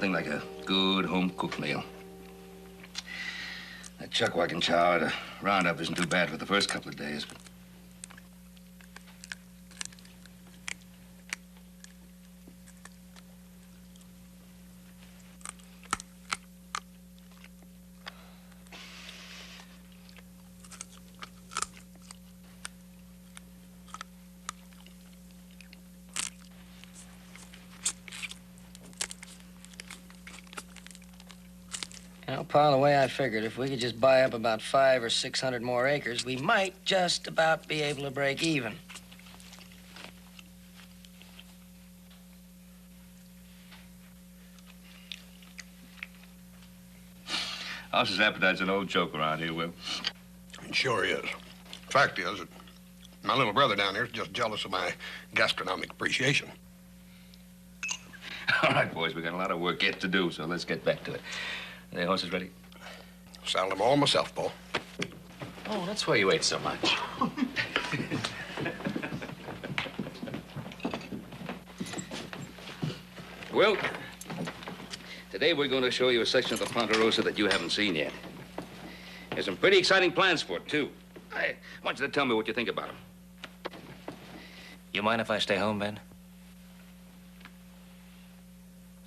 nothing like a good home-cooked meal. That chuck-wagon chow at a roundup isn't too bad for the first couple of days, but... Well, Pa, the way I figured, if we could just buy up about 500 or 600 more acres, we might just about be able to break even. House's appetite's an old joke around here, Will. It sure is. Fact is that my little brother down here is just jealous of my gastronomic appreciation. All right, boys, we got a lot of work yet to do, so let's get back to it. Are the horses ready? Saddled them all myself, Paul. Oh, that's why you ate so much. Well, today we're going to show you a section of the Ponderosa that you haven't seen yet. There's some pretty exciting plans for it, too. I want you to tell me what you think about them. You mind if I stay home, Ben?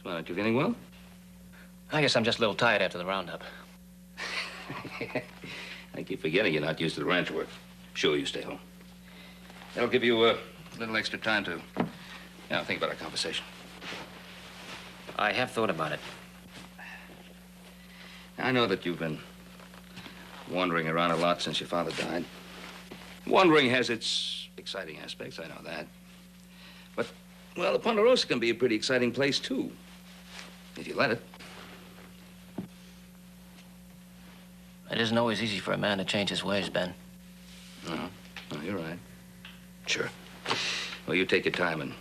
So, aren't you feeling well? I guess I'm just a little tired after the roundup. I keep forgetting you're not used to the ranch work. Sure, you stay home. That'll give you a little extra time to, think about our conversation. I have thought about it. I know that you've been wandering around a lot since your father died. Wandering has its exciting aspects, I know that. But, well, the Ponderosa can be a pretty exciting place, too, if you let it. It isn't always easy for a man to change his ways, Ben. No, you're right. Sure. Well, you take your time and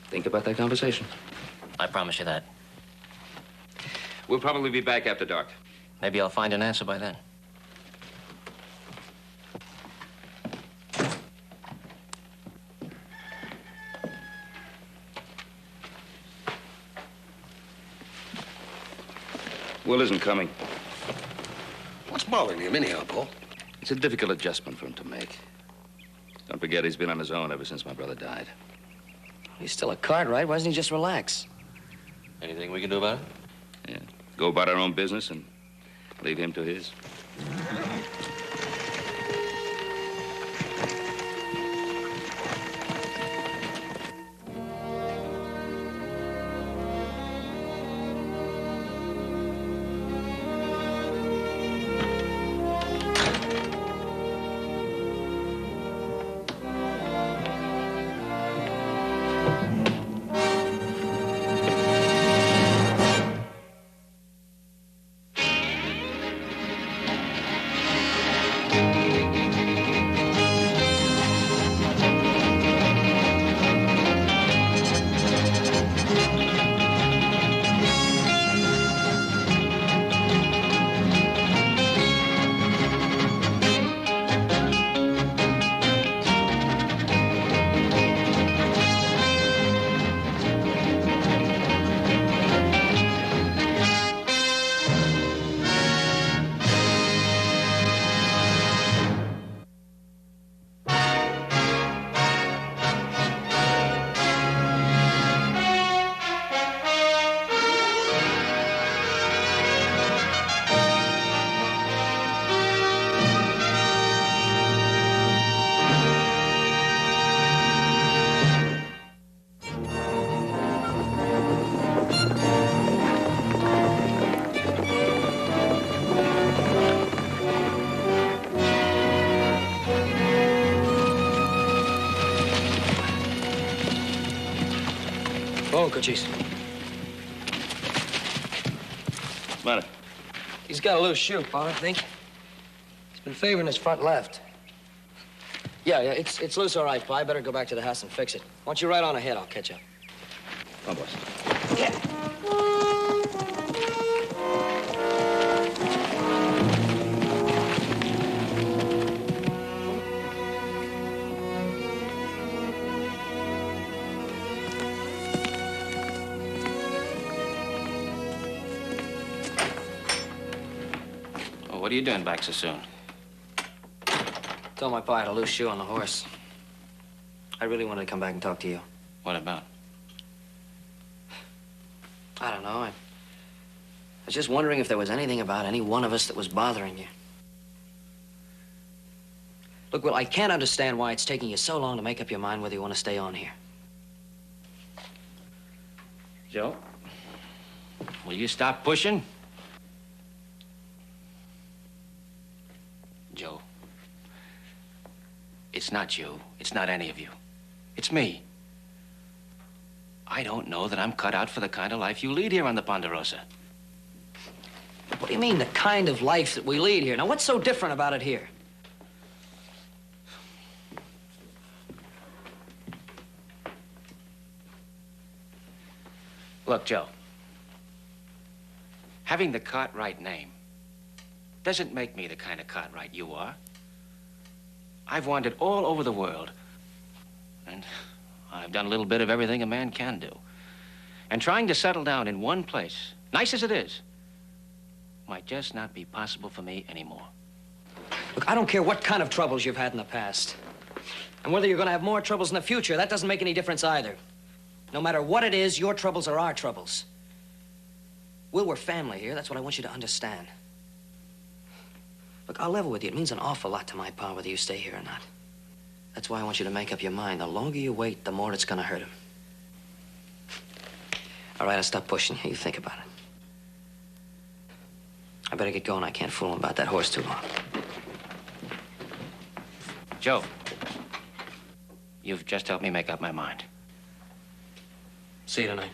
think about that conversation. I promise you that. We'll probably be back after dark. Maybe I'll find an answer by then. Will isn't coming. What's bothering him anyhow, Paul? It's a difficult adjustment for him to make. Don't forget, he's been on his own ever since my brother died. He's still a Cartwright. Why doesn't he just relax? Anything we can do about it? Yeah. Go about our own business and leave him to his. Oh, Cochise. What's the matter? He's got a loose shoe, Pa, I think. He's been favoring his front left. Yeah, it's loose all right, Pa. I better go back to the house and fix it. Why don't you ride on ahead? I'll catch up. Come on, boys. Yeah. What are you doing back so soon? Told my pa I had a loose shoe on the horse. I really wanted to come back and talk to you. What about? I don't know. I was just wondering if there was anything about any one of us that was bothering you. Look, Will, I can't understand why it's taking you so long to make up your mind whether you want to stay on here. Joe, will you stop pushing? Joe, it's not you. It's not any of you. It's me. I don't know that I'm cut out for the kind of life you lead here on the Ponderosa. What do you mean, the kind of life that we lead here? Now, what's so different about it here? Look, Joe, having the Cartwright name doesn't make me the kind of Cartwright you are. I've wandered all over the world, and I've done a little bit of everything a man can do. And trying to settle down in one place, nice as it is, might just not be possible for me anymore. Look, I don't care what kind of troubles you've had in the past. And whether you're going to have more troubles in the future, that doesn't make any difference either. No matter what it is, your troubles are our troubles. Will, we're family here. That's what I want you to understand. Look, I'll level with you. It means an awful lot to my pa whether you stay here or not. That's why I want you to make up your mind. The longer you wait, the more it's going to hurt him. All right, I'll stop pushing you. You think about it. I better get going. I can't fool him about that horse too long. Joe, you've just helped me make up my mind. See you tonight.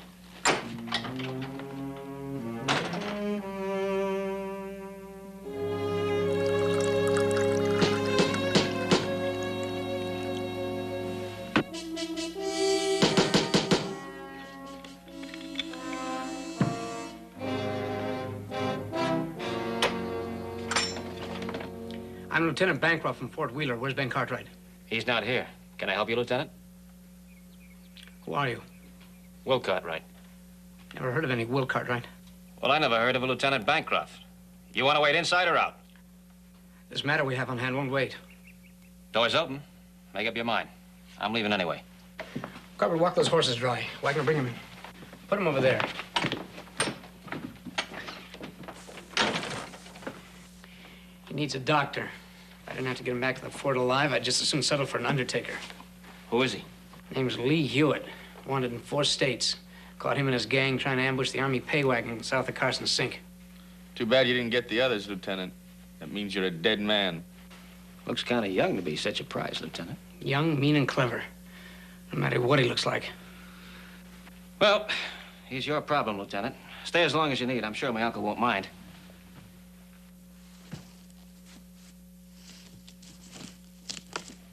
I'm Lieutenant Bancroft from Fort Wheeler. Where's Ben Cartwright? He's not here. Can I help you, Lieutenant? Who are you? Will Cartwright. Never heard of any Will Cartwright. Well, I never heard of a Lieutenant Bancroft. You want to wait inside or out? This matter we have on hand won't wait. Door's open. Make up your mind. I'm leaving anyway. Carver, walk those horses dry. Wagner, bring them in. Put them over there. He needs a doctor. If I didn't have to get him back to the fort alive, I'd just as soon settle for an undertaker. Who is he? Name's Lee Hewitt. Wanted in 4 states. Caught him and his gang trying to ambush the Army pay wagon south of Carson Sink. Too bad you didn't get the others, Lieutenant. That means you're a dead man. Looks kind of young to be such a prize, Lieutenant. Young, mean, and clever. No matter what he looks like. Well, he's your problem, Lieutenant. Stay as long as you need. I'm sure my uncle won't mind.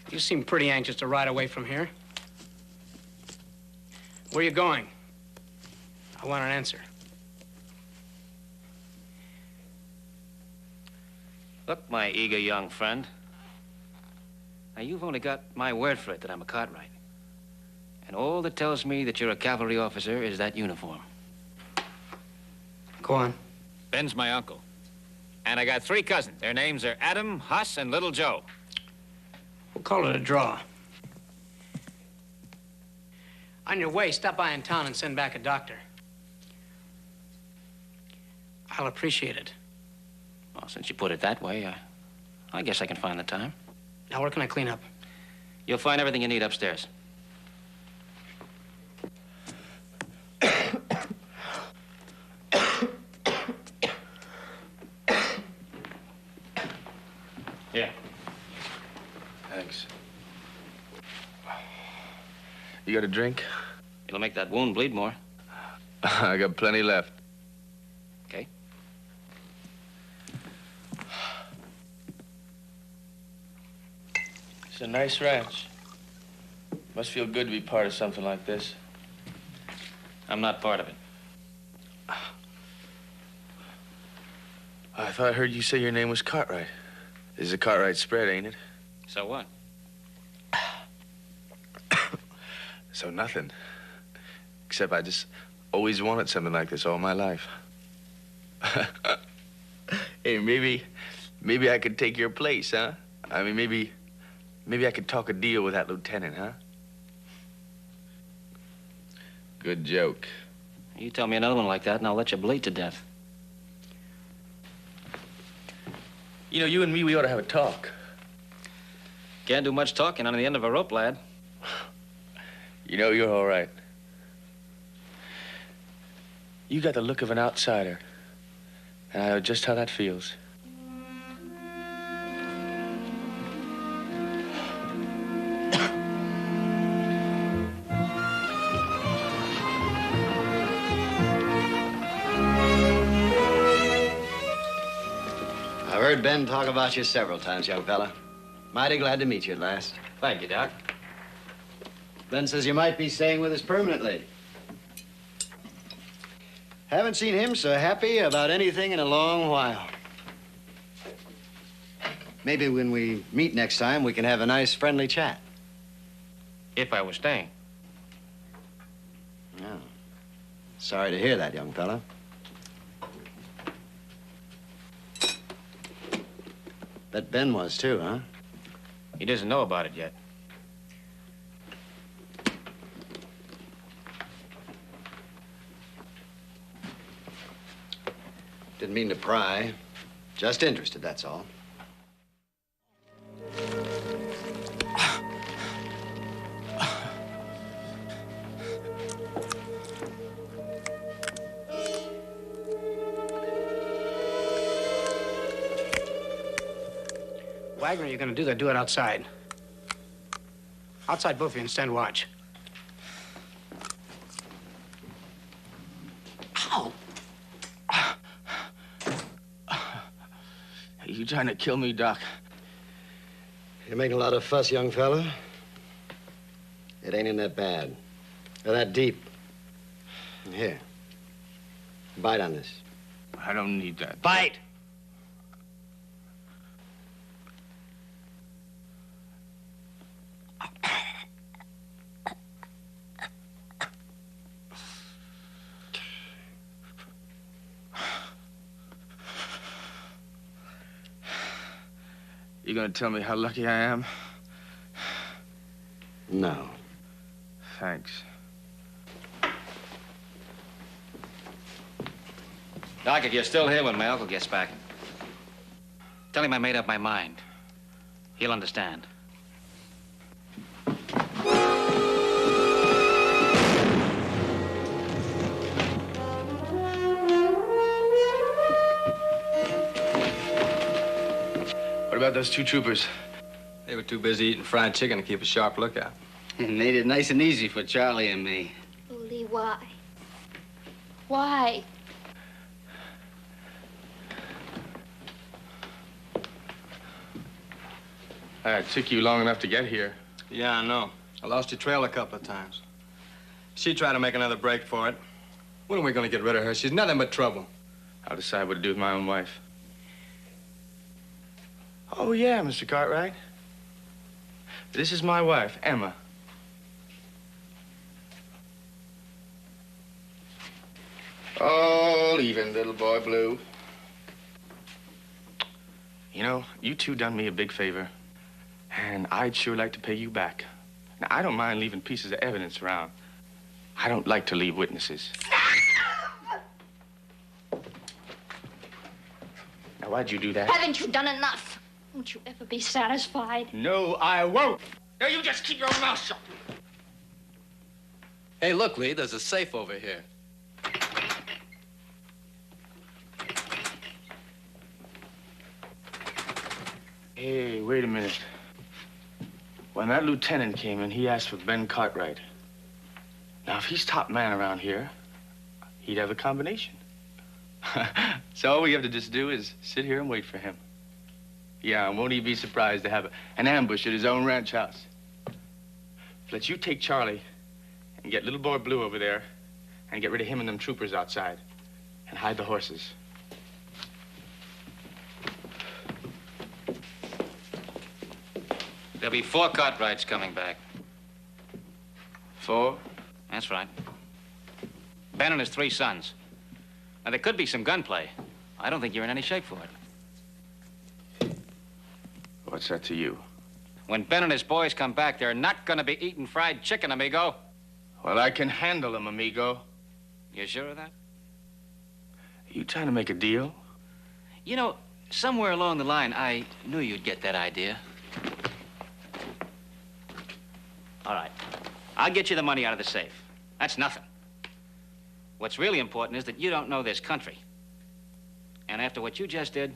You seem pretty anxious to ride away from here. Where are you going? I want an answer. Look, my eager young friend. Now, you've only got my word for it that I'm a Cartwright. And all that tells me that you're a cavalry officer is that uniform. Go on. Ben's my uncle. And I got 3 cousins. Their names are Adam, Huss, and Little Joe. We'll call it a draw. On your way, stop by in town and send back a doctor. I'll appreciate it. Well, since you put it that way, I guess I can find the time. Now, where can I clean up? You'll find everything you need upstairs. Here. Thanks. You got a drink? It'll make that wound bleed more. I got plenty left. Okay. It's a nice ranch. Must feel good to be part of something like this. I'm not part of it. I thought I heard you say your name was Cartwright. This is a Cartwright spread, ain't it? So what? So nothing. Except I just always wanted something like this all my life. Hey, maybe Maybe I could take your place, huh? I mean, maybe I could talk a deal with that lieutenant, huh? Good joke. You tell me another one like that, and I'll let you bleed to death. You know, you and me, we ought to have a talk. Can't do much talking on the end of a rope, lad. You know, you're all right. You got the look of an outsider. And I know just how that feels. I've heard Ben talk about you several times, young fella. Mighty glad to meet you at last. Thank you, Doc. Ben says you might be staying with us permanently. Haven't seen him so happy about anything in a long while. Maybe when we meet next time, we can have a nice, friendly chat. If I was staying. Yeah. Sorry to hear that, young fella. Bet Ben was too, huh? He doesn't know about it yet. Didn't mean to pry. Just interested, that's all. Wagner, you're gonna do that, do it outside. Outside, both of you, and stand watch. Ow! Are you trying to kill me, Doc? You're making a lot of fuss, young fella. It ain't in that bad. Or that deep. Here. Bite on this. I don't need that. Bite! You gonna tell me how lucky I am? No. Thanks. Doc, if you're still here when my uncle gets back, tell him I made up my mind. He'll understand. What about those two troopers? They were too busy eating fried chicken to keep a sharp lookout. And made it nice and easy for Charlie and me. Lee, why? Why? It took you long enough to get here. Yeah, I know. I lost your trail a couple of times. She tried to make another break for it. When are we going to get rid of her? She's nothing but trouble. I'll decide what to do with my own wife. Oh, yeah, Mr. Cartwright. This is my wife, Emma. Oh, leaving, little boy blue. You know, you two done me a big favor, and I'd sure like to pay you back. Now, I don't mind leaving pieces of evidence around. I don't like to leave witnesses. Now, why'd you do that? Haven't you done enough? Won't you ever be satisfied? No, I won't. Now, you just keep your mouth shut. Hey, look, Lee, there's a safe over here. Hey, wait a minute. When that lieutenant came in, he asked for Ben Cartwright. Now, if he's top man around here, he'd have a combination. So all we have to just do is sit here and wait for him. Yeah, and won't he be surprised to have an ambush at his own ranch house? Let you take Charlie and get little boy Blue over there and get rid of him and them troopers outside and hide the horses. There'll be 4 Cartwrights coming back. 4? That's right. Ben and his 3 sons. Now, there could be some gunplay. I don't think you're in any shape for it. What's that to you? When Ben and his boys come back, they're not gonna be eating fried chicken, amigo. Well, I can handle them, amigo. You sure of that? Are you trying to make a deal? You know, somewhere along the line, I knew you'd get that idea. All right. I'll get you the money out of the safe. That's nothing. What's really important is that you don't know this country. And after what you just did,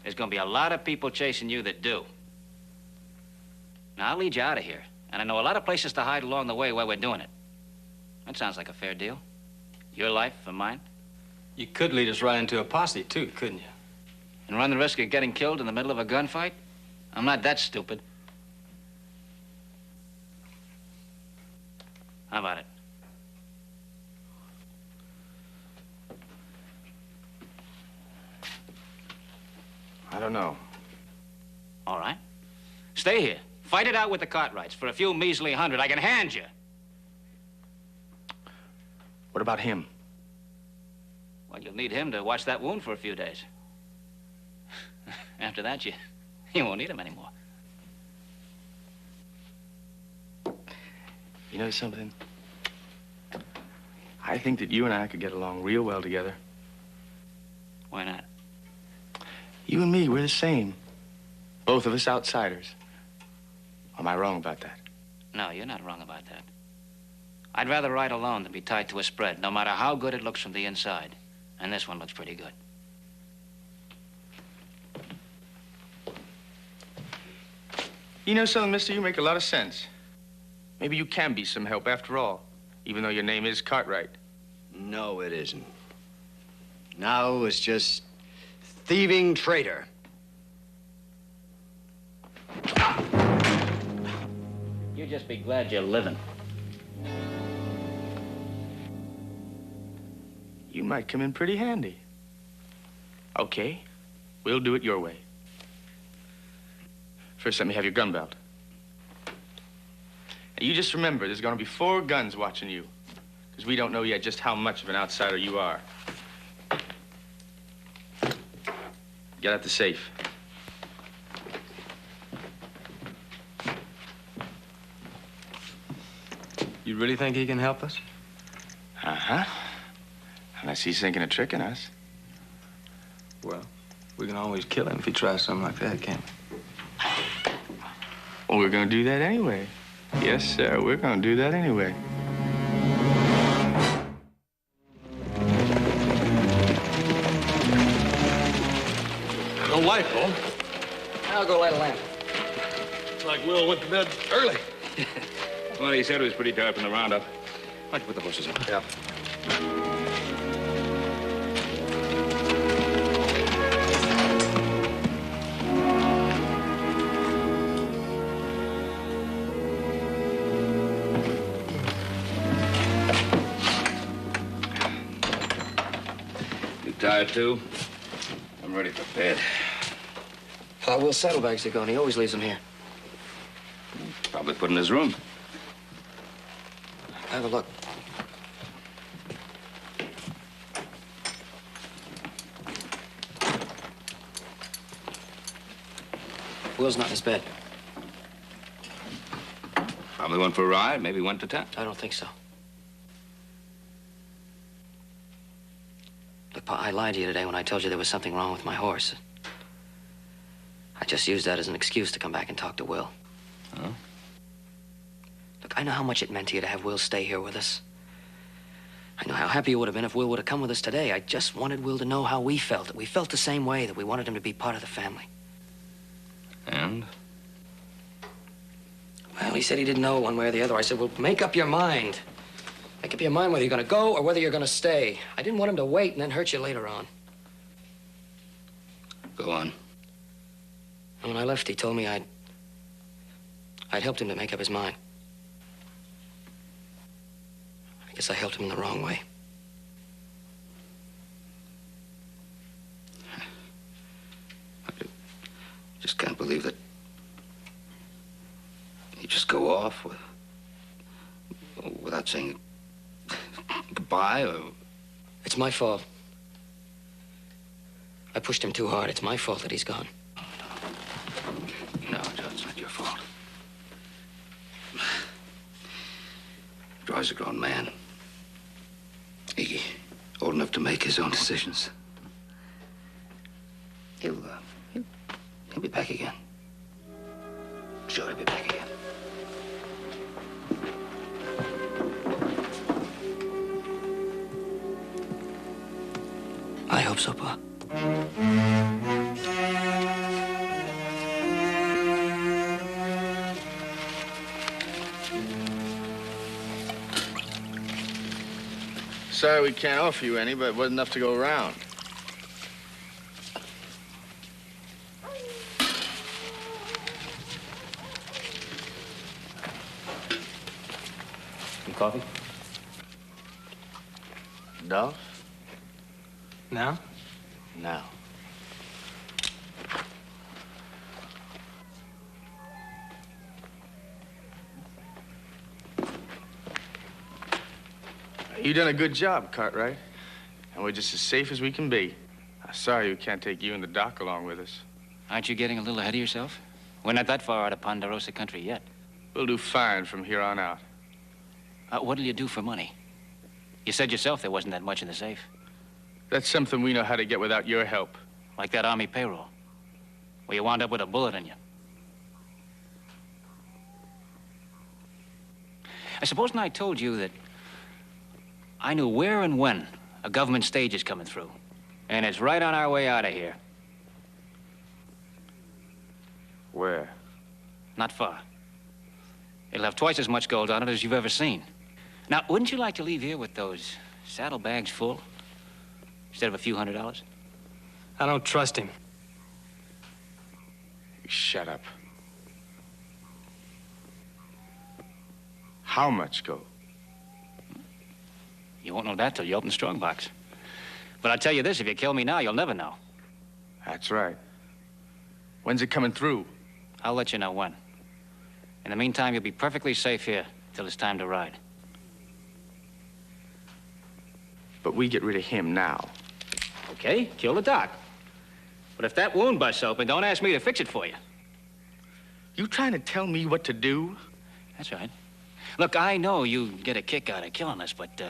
there's gonna be a lot of people chasing you that do. Now, I'll lead you out of here. And I know a lot of places to hide along the way while we're doing it. That sounds like a fair deal. Your life for mine. You could lead us right into a posse, too, couldn't you? And run the risk of getting killed in the middle of a gunfight? I'm not that stupid. How about it? I don't know. All right. Stay here. Fight it out with the Cartwrights for a few measly hundred I can hand you. What about him? Well, you'll need him to watch that wound for a few days. After that, you won't need him anymore. You know something? I think that you and I could get along real well together. Why not? You and me, we're the same. Both of us outsiders. Am I wrong about that? No, you're not wrong about that. I'd rather ride alone than be tied to a spread, no matter how good it looks from the inside. And this one looks pretty good. You know something, mister? You make a lot of sense. Maybe you can be some help after all, even though your name is Cartwright. No, it isn't. Now it's just thieving traitor. You just be glad you're living. You might come in pretty handy. Okay, we'll do it your way. First, let me have your gun belt. Now, you just remember, there's gonna be 4 guns watching you, because we don't know yet just how much of an outsider you are. Get out the safe. You really think he can help us? Uh-huh. Unless he's thinking of tricking us. Well, we can always kill him if he tries something like that, can't we? Well, we're gonna do that anyway. Yes, sir, we're gonna do that anyway. No light, Bo. I'll go light a lamp. Looks like Will went to bed early. Well, he said it was pretty dark from the roundup. Why don't you put the horses in? Yeah. You tired, too? I'm ready for bed. Will's saddlebags are gone. He always leaves them here. Probably put in his room. Have a look. Will's not in his bed. Probably went for a ride, maybe went to town. I don't think so. Look, Pa, I lied to you today when I told you there was something wrong with my horse. I just used that as an excuse to come back and talk to Will. Huh? Look, I know how much it meant to you to have Will stay here with us. I know how happy you would have been if Will would have come with us today. I just wanted Will to know how we felt, that we felt the same way, that we wanted him to be part of the family. And? Well, he said he didn't know one way or the other. I said, well, make up your mind. Make up your mind whether you're going to go or whether you're going to stay. I didn't want him to wait and then hurt you later on. Go on. And when I left, he told me I'd helped him to make up his mind. I guess I helped him in the wrong way. I just can't believe that you just go off without saying goodbye or... It's my fault. I pushed him too hard. It's my fault that he's gone. Charlie's a grown man. He old enough to make his own decisions. He'll be back again. Sure, he'll be back again. I hope so, Pa. Sorry we can't offer you any, but it wasn't enough to go around. Some coffee? Dolph? Now? Now. You done a good job, Cartwright. And we're just as safe as we can be. I'm sorry we can't take you and the doc along with us. Aren't you getting a little ahead of yourself? We're not that far out of Ponderosa country yet. We'll do fine from here on out. What'll you do for money? You said yourself there wasn't that much in the safe. That's something we know how to get without your help. Like that Army payroll, where you wound up with a bullet in you. I suppose I told you that I knew where and when a government stage is coming through. And it's right on our way out of here. Where? Not far. It'll have twice as much gold on it as you've ever seen. Now, wouldn't you like to leave here with those saddlebags full instead of a few $100s? I don't trust him. Shut up. How much gold? You won't know that till you open the strong box. But I'll tell you this, if you kill me now, you'll never know. That's right. When's it coming through? I'll let you know when. In the meantime, you'll be perfectly safe here till it's time to ride. But we get rid of him now. Okay, kill the doc. But if that wound busts open, don't ask me to fix it for you. You trying to tell me what to do? That's right. Look, I know you get a kick out of killing us, but,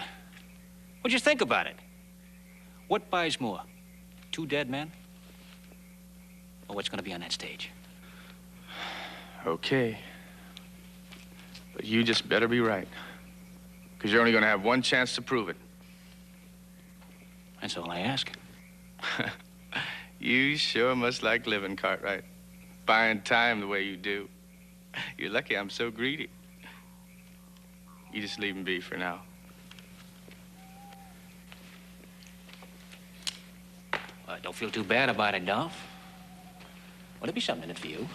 what'd you think about it? What buys more? 2 dead men? Or what's gonna be on that stage? Okay. But you just better be right. Because you're only gonna have one chance to prove it. That's all I ask. You sure must like living, Cartwright. Buying time the way you do. You're lucky I'm so greedy. You just leave him be for now. Don't feel too bad about it, Dolph. Well, there'll be something in it for you.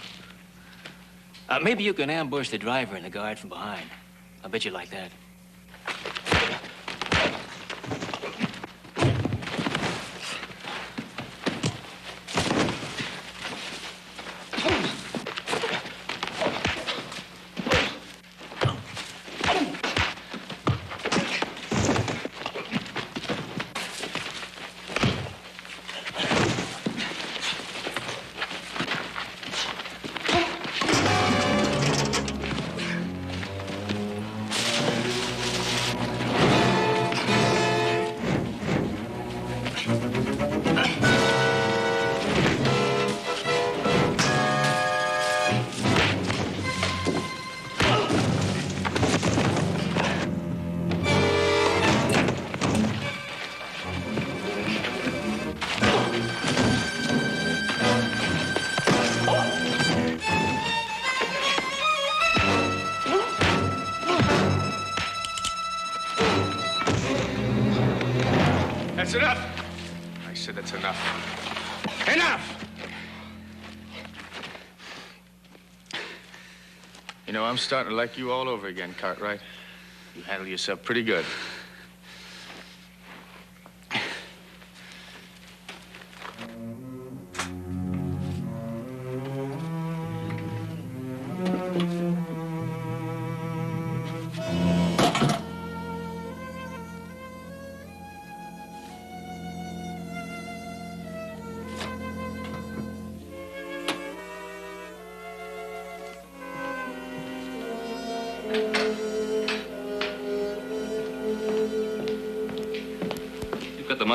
Maybe you can ambush the driver and the guard from behind. I bet you like that. That's enough! I said that's enough. Enough! You know, I'm starting to like you all over again, Cartwright. You handle yourself pretty good.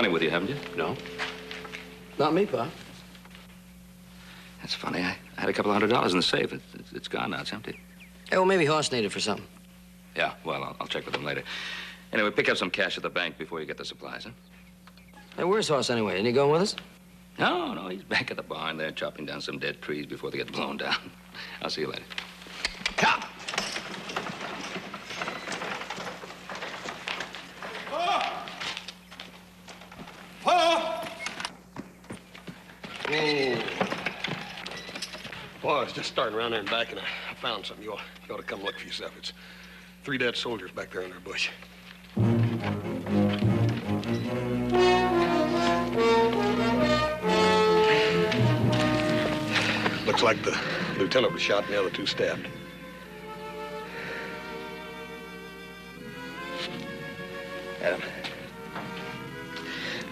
money with you, haven't you? No. Not me, Pa. That's funny. I had a couple $100 in the safe. It's gone now. It's empty. Hey, well, maybe Horst needed it for something. Yeah, well, I'll check with him later. Anyway, pick up some cash at the bank before you get the supplies, huh? Hey, where's Horst anyway? Isn't he going with us? No, he's back at the barn there chopping down some dead trees before they get blown down. I'll see you later. Come! Well, I was just starting around there and back, and I found something. You ought to come look for yourself. It's 3 dead soldiers back there under a bush. Looks like the lieutenant was shot and the other 2 stabbed. Adam,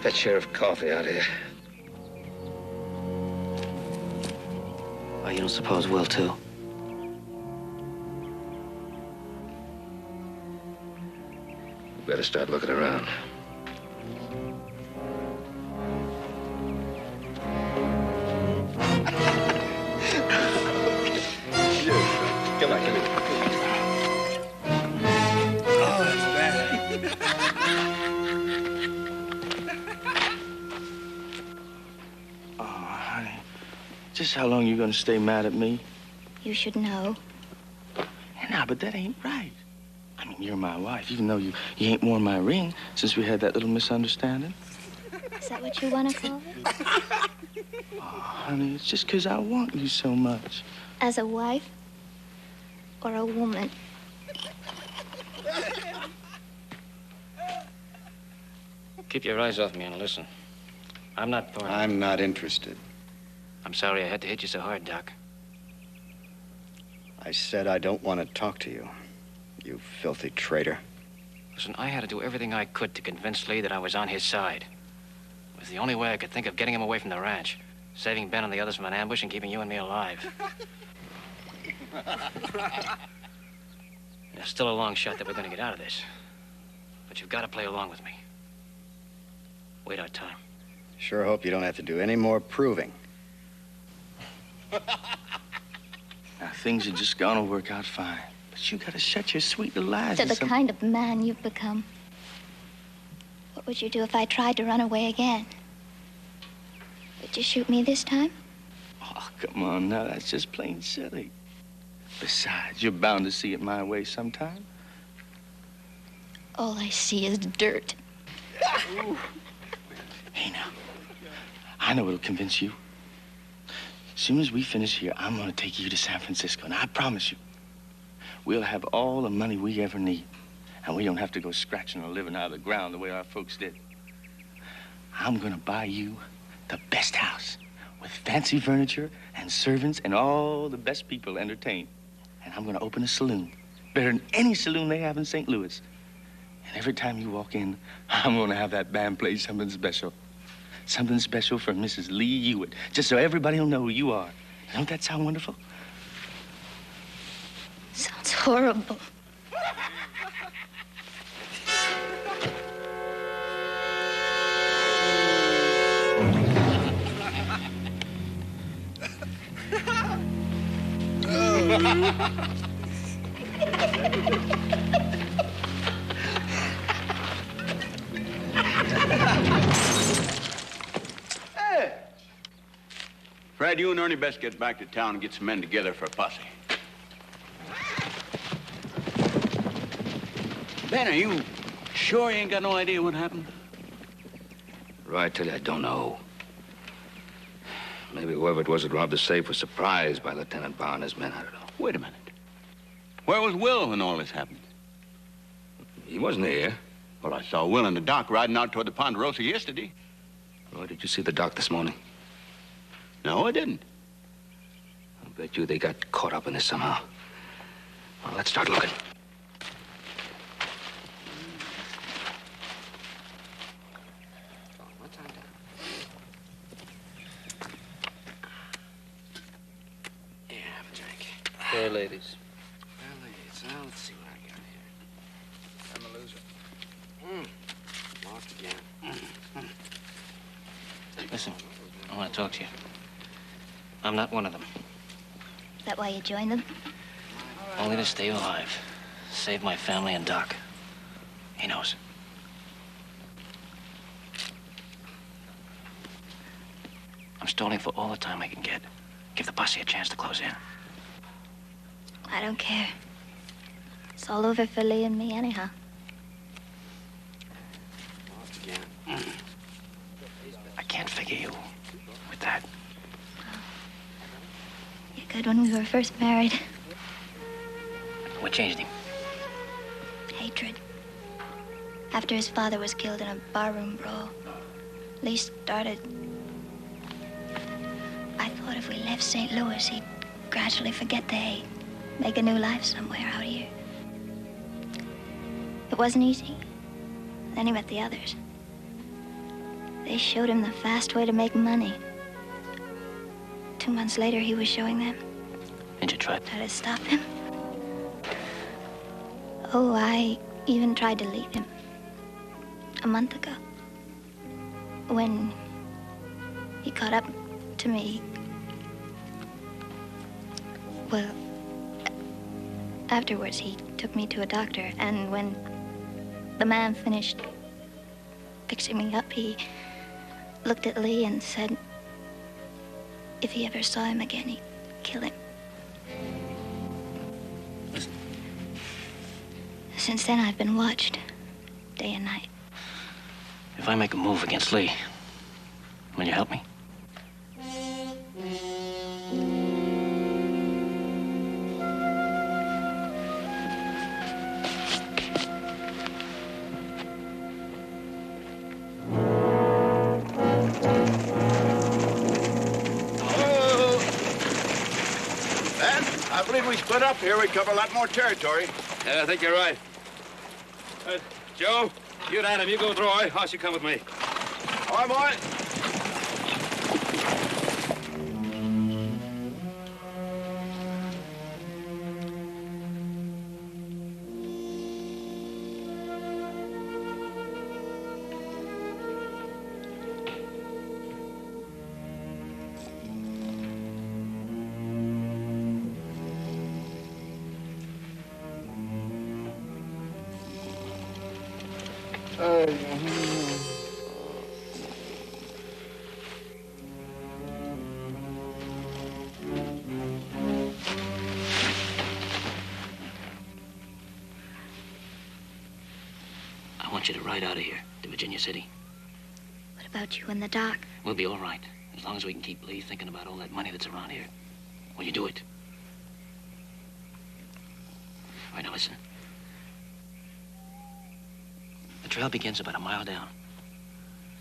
fetch Sheriff Coffee out here. Oh, you don't suppose Will, too? We better start looking around. Come on, come here. Oh, that's bad. Oh, honey. Just how long you gonna stay mad at me? You should know. Nah, but that ain't right. I mean, you're my wife, even though you ain't worn my ring since we had that little misunderstanding. Is that what you want to call it? Oh, honey, it's just 'cause I want you so much. As a wife or a woman? Keep your eyes off me and listen. I'm not part of it. I'm not interested. I'm sorry I had to hit you so hard, Doc. I said I don't want to talk to you, you filthy traitor. Listen, I had to do everything I could to convince Lee that I was on his side. It was the only way I could think of getting him away from the ranch, saving Ben and the others from an ambush and keeping you and me alive. There's still a long shot that we're going to get out of this. But you've got to play along with me. Wait our time. Sure hope you don't have to do any more proving. Now, things are just gonna work out fine. But you gotta shut your sweet little eyes. To the kind of man you've become. What would you do if I tried to run away again? Would you shoot me this time? Oh, come on now, that's just plain silly. Besides, you're bound to see it my way sometime. All I see is dirt. Hey, now, I know it'll convince you. As soon as we finish here, I'm gonna take you to San Francisco, and I promise you, we'll have all the money we ever need, and we don't have to go scratching or living out of the ground the way our folks did. I'm gonna buy you the best house with fancy furniture and servants and all the best people entertained. And I'm gonna open a saloon, better than any saloon they have in St. Louis. And every time you walk in, I'm gonna have that band play something special. Something special for Mrs. Lee Hewitt, just so everybody will know who you are. Don't that sound wonderful? Sounds horrible. Fred, you and Ernie best get back to town and get some men together for a posse. Ben, are you sure you ain't got no idea what happened? Right, I tell you, I don't know. Maybe whoever it was that robbed the safe was surprised by Lieutenant Barr and his men. I don't know. Wait a minute. Where was Will when all this happened? He wasn't here. Well, I saw Will and the doc riding out toward the Ponderosa yesterday. Roy, did you see the doc this morning? No, I didn't. I bet you they got caught up in this somehow. Well, let's start looking. Yeah, have a drink. Fair ladies. Well, ladies, now let's see what I got here. I'm a loser. Lost again. Listen, I want to talk to you. I'm not one of them. Is that why you joined them? Only to stay alive. Save my family and Doc. He knows. I'm stalling for all the time I can get. Give the posse a chance to close in. I don't care. It's all over for Lee and me anyhow. I can't figure you with that. You're good when we were first married. What changed him? Hatred. After his father was killed in a barroom brawl, Lee started... I thought if we left St. Louis, he'd gradually forget the hate. Make a new life somewhere out here. It wasn't easy. Then he met the others. They showed him the fast way to make money. 2 months later, he was showing them. Did you try? Try to stop him? Oh, I even tried to leave him. A month ago. When he caught up to me. Well, afterwards, he took me to a doctor, and when the man finished fixing me up, he looked at Lee and said if he ever saw him again, he'd kill him. Listen. Since then, I've been watched, day and night. If I make a move against Lee, will you help me? I believe we split up here, we'd cover a lot more territory. Yeah, I think you're right. Joe, you and Adam, you go with Roy. Hoss, you come with me. All right, boy. I want you to ride out of here to Virginia City. What about you and the doc? We'll be all right, as long as we can keep Lee thinking about all that money that's around here. Will you do it? All right, now listen. The trail begins about a mile down.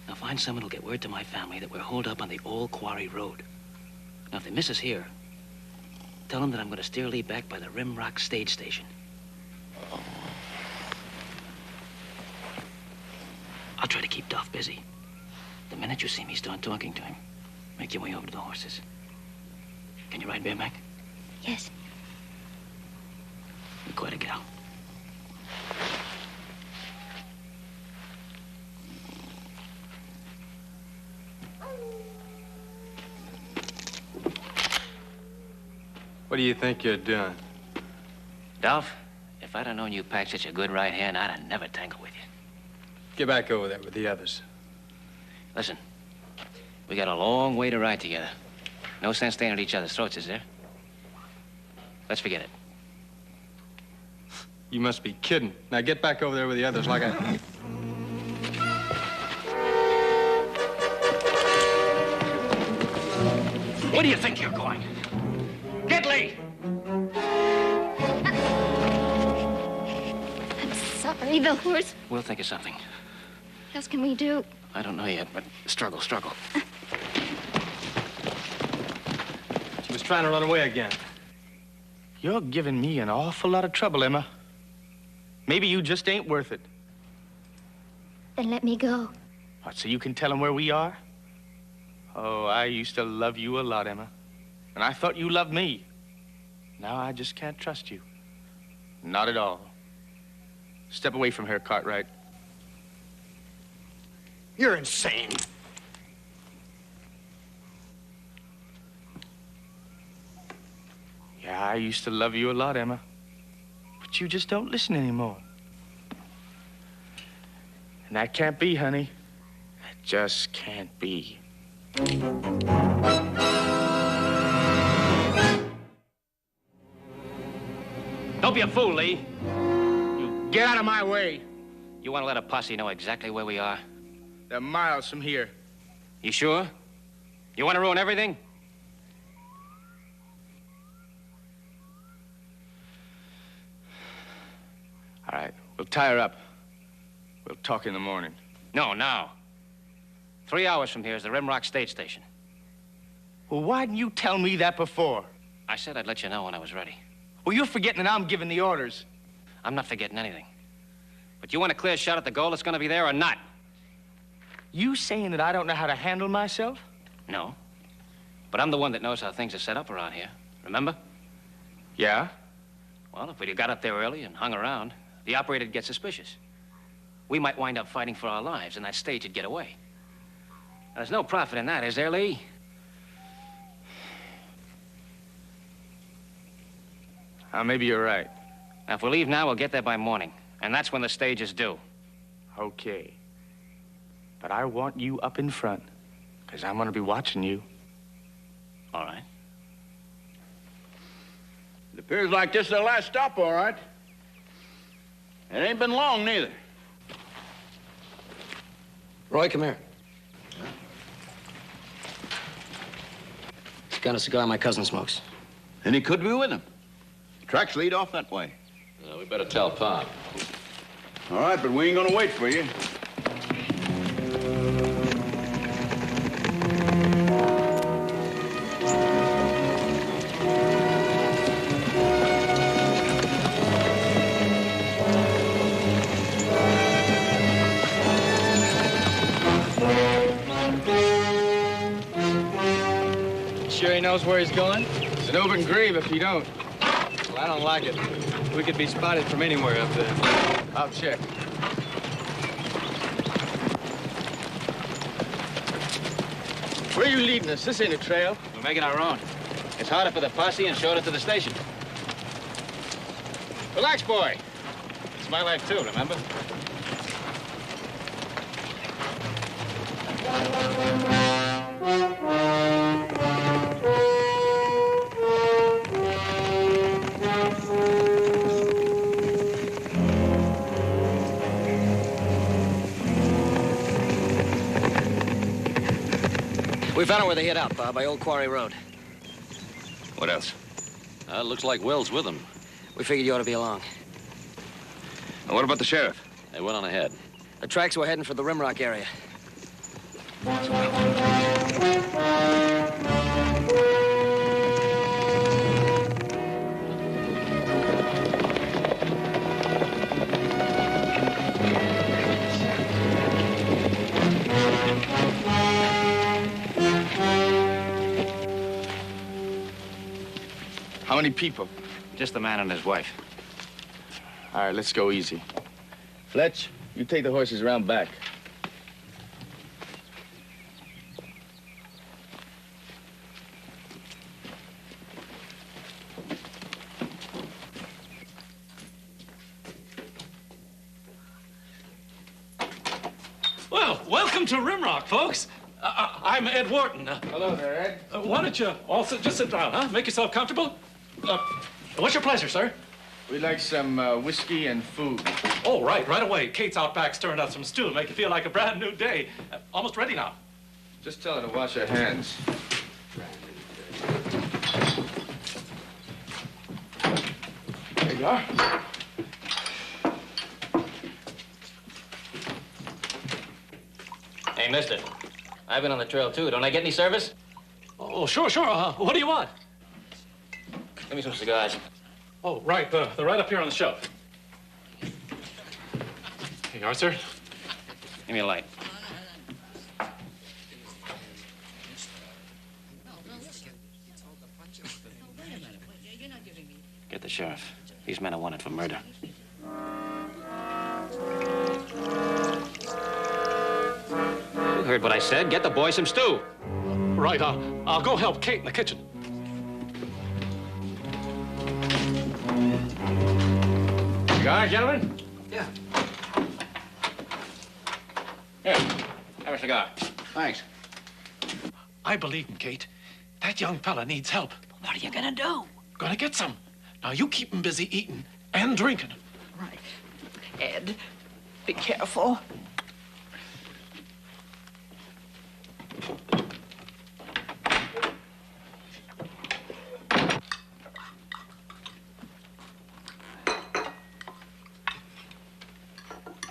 Now find someone who'll get word to my family that we're holed up on the old quarry road. Now if they miss us here, tell them that I'm going to steer Lee back by the Rim Rock stage station. I'll try to keep Duff busy. The minute you see me start talking to him, make your way over to the horses. Can you ride bareback? Yes. You're quite a gal. What do you think you're doing? Dolph, if I'd have known you packed such a good right hand, I'd have never tangled with you. Get back over there with the others. Listen, we got a long way to ride together. No sense staying at each other's throats, is there? Let's forget it. You must be kidding. Now get back over there with the others like I... Where do you think you're going? Get Lee! I'm sorry, the horse. We'll think of something. What else can we do? I don't know yet, but struggle. She was trying to run away again. You're giving me an awful lot of trouble, Emma. Maybe you just ain't worth it. Then let me go. What, so you can tell them where we are? Oh, I used to love you a lot, Emma. And I thought you loved me. Now I just can't trust you. Not at all. Step away from her, Cartwright. You're insane. I used to love you a lot, Emma. But you just don't listen anymore. And that can't be, honey. That just can't be. Don't be a fool, Lee. You get out of my way. You want to let a posse know exactly where we are? They're miles from here. You sure? You want to ruin everything? All right, we'll tie her up. We'll talk in the morning. No, now. 3 hours from here is the Rimrock State Station. Well, why didn't you tell me that before? I said I'd let you know when I was ready. Well, you're forgetting that I'm giving the orders. I'm not forgetting anything. But you want a clear shot at the goal that's going to be there or not? You saying that I don't know how to handle myself? No. But I'm the one that knows how things are set up around here. Remember? Yeah? Well, if we'd have got up there early and hung around, the operator would get suspicious. We might wind up fighting for our lives, and that stage would get away. Now, there's no profit in that, is there, Lee? Maybe you're right. Now, if we leave now, we'll get there by morning. And that's when the stage is due. Okay. But I want you up in front, because I'm going to be watching you. All right. It appears like this is the last stop, all right. It ain't been long, neither. Roy, come here. Got a cigar my cousin smokes. And he could be with him. Tracks lead off that way. We better tell Pop. All right, but we ain't gonna wait for you. Sure he knows where he's going? It's an open grave if you don't. Well, I don't like it. We could be spotted from anywhere up there. I'll check. Where are you leading us? This ain't a trail. We're making our own. It's harder for the posse and shorter to the station. Relax, boy. It's my life, too, remember? We found out where they hid out, by Old Quarry Road. What else? Looks like Will's with them. We figured you ought to be along. Now, what about the sheriff? They went on ahead. The tracks were heading for the Rimrock area. How many people? Just the man and his wife. All right, let's go easy. Fletch, you take the horses around back. Well, welcome to Rimrock, folks. I'm Ed Wharton. Hello there, Ed. Why don't you all just sit down, huh? Make yourself comfortable. What's your pleasure, sir? We'd like some whiskey and food. Oh, right away. Kate's out back stirring up some stew. Make you feel like a brand new day. Almost ready now. Just tell her to wash her hands. There you are. Hey, mister. I've been on the trail, too. Don't I get any service? Oh, sure. What do you want? Give me some cigars. Oh, right. They're right up here on the shelf. Here you are, sir. Give me a light. Get the sheriff. These men are wanted for murder. You heard what I said. Get the boy some stew. Right, I'll go help Kate in the kitchen. Cigar, gentlemen? Yeah. Here, have a cigar. Thanks. I believe him, Kate. That young fella needs help. What are you gonna do? Gonna get some. Now, you keep him busy eating and drinking. Right. Ed, be careful.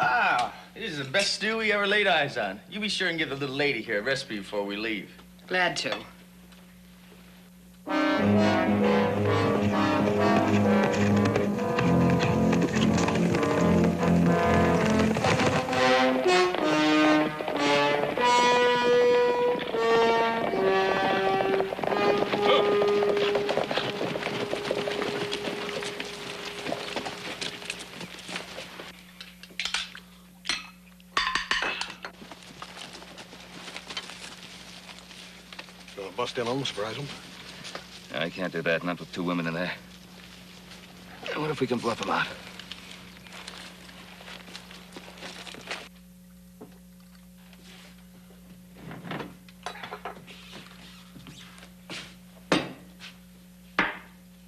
Ah, this is the best stew we ever laid eyes on. You be sure and give the little lady here a recipe before we leave. Glad to. Gonna bust in on them, surprise them? I can't do that, not with two women in there. What if we can bluff them out?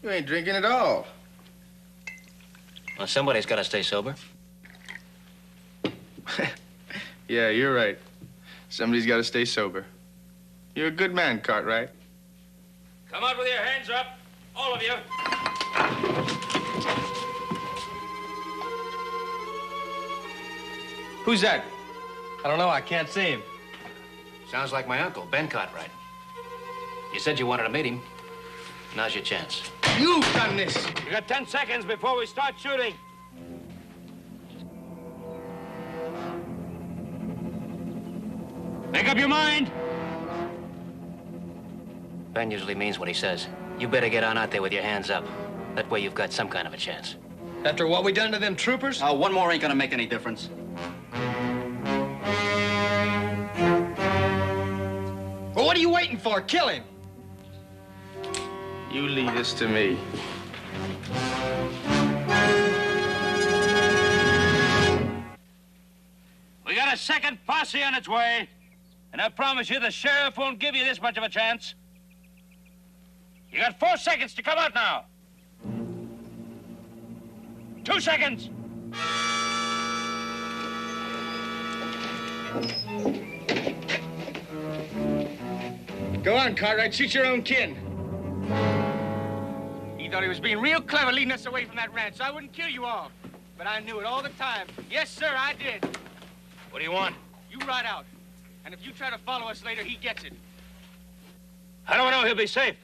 You ain't drinking at all. Well, somebody's got to stay sober. Yeah, you're right. Somebody's got to stay sober. You're a good man, Cartwright. Come out with your hands up, all of you. Who's that? I don't know. I can't see him. Sounds like my uncle, Ben Cartwright. You said you wanted to meet him. Now's your chance. You've done this. You got 10 seconds before we start shooting. Make up your mind. Ben usually means what he says. You better get on out there with your hands up. That way you've got some kind of a chance. After what we done to them troopers? Oh, one more ain't gonna make any difference. Well, what are you waiting for? Kill him. You leave this to me. We got a second posse on its way. And I promise you the sheriff won't give you this much of a chance. You got 4 seconds to come out now. 2 seconds. Go on, Cartwright. Shoot your own kin. He thought he was being real clever leading us away from that ranch, so I wouldn't kill you all. But I knew it all the time. Yes, sir, I did. What do you want? You ride out. And if you try to follow us later, he gets it. How do I know he'll be safe?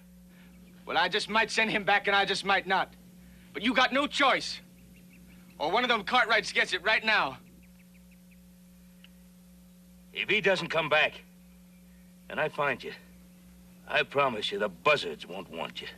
Well, I just might send him back and I just might not. But you got no choice. Or one of them Cartwrights gets it right now. If he doesn't come back, and I find you, I promise you the buzzards won't want you.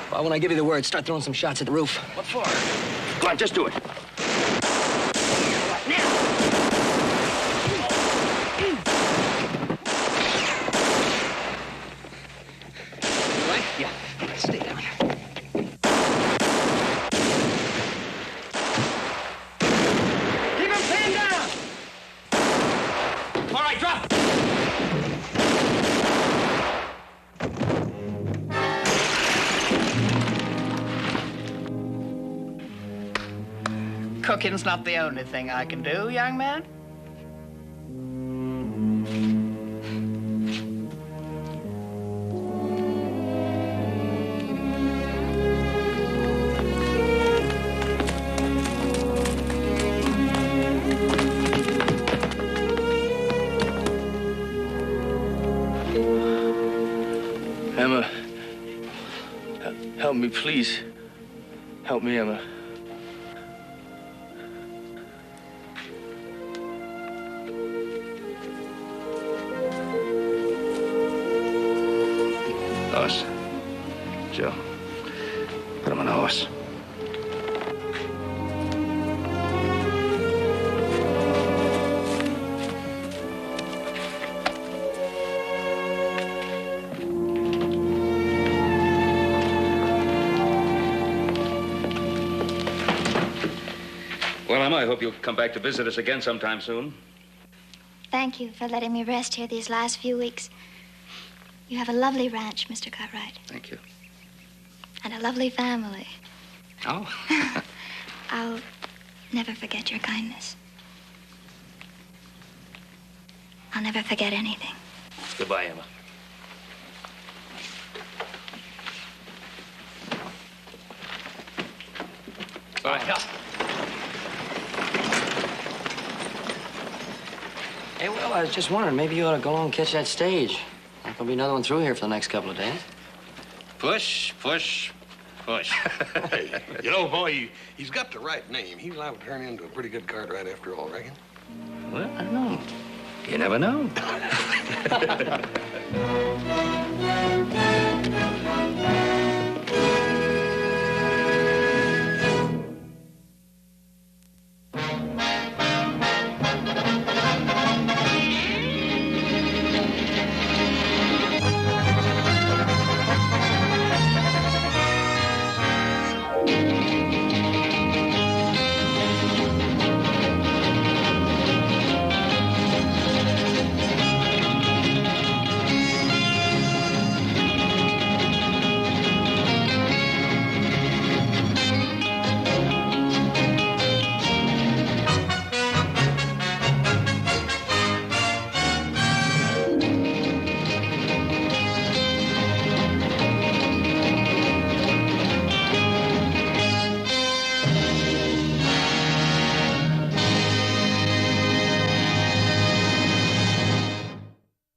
Well, when I give you the word, start throwing some shots at the roof. What for? Go on, just do it. You right? Yeah. Stay down. Keep him pinned down! All right, drop. Cooking's not the only thing I can do, young man. Emma, Help me, please. Help me, Emma. Horse. Joe, put him on a horse. Well, Emma, I hope you'll come back to visit us again sometime soon. Thank you for letting me rest here these last few weeks. You have a lovely ranch, Mr. Cartwright. Thank you. And a lovely family. Oh. I'll never forget your kindness. I'll never forget anything. Goodbye, Emma. All right, yeah. Hey, Will, I was just wondering, maybe you ought to go along and catch that stage. There'll be another one through here for the next couple of days. Push, push, push. Hey, you know, boy, he's got the right name. He's liable to turn into a pretty good Cartwright after all, reckon? Well, I don't know. You never know.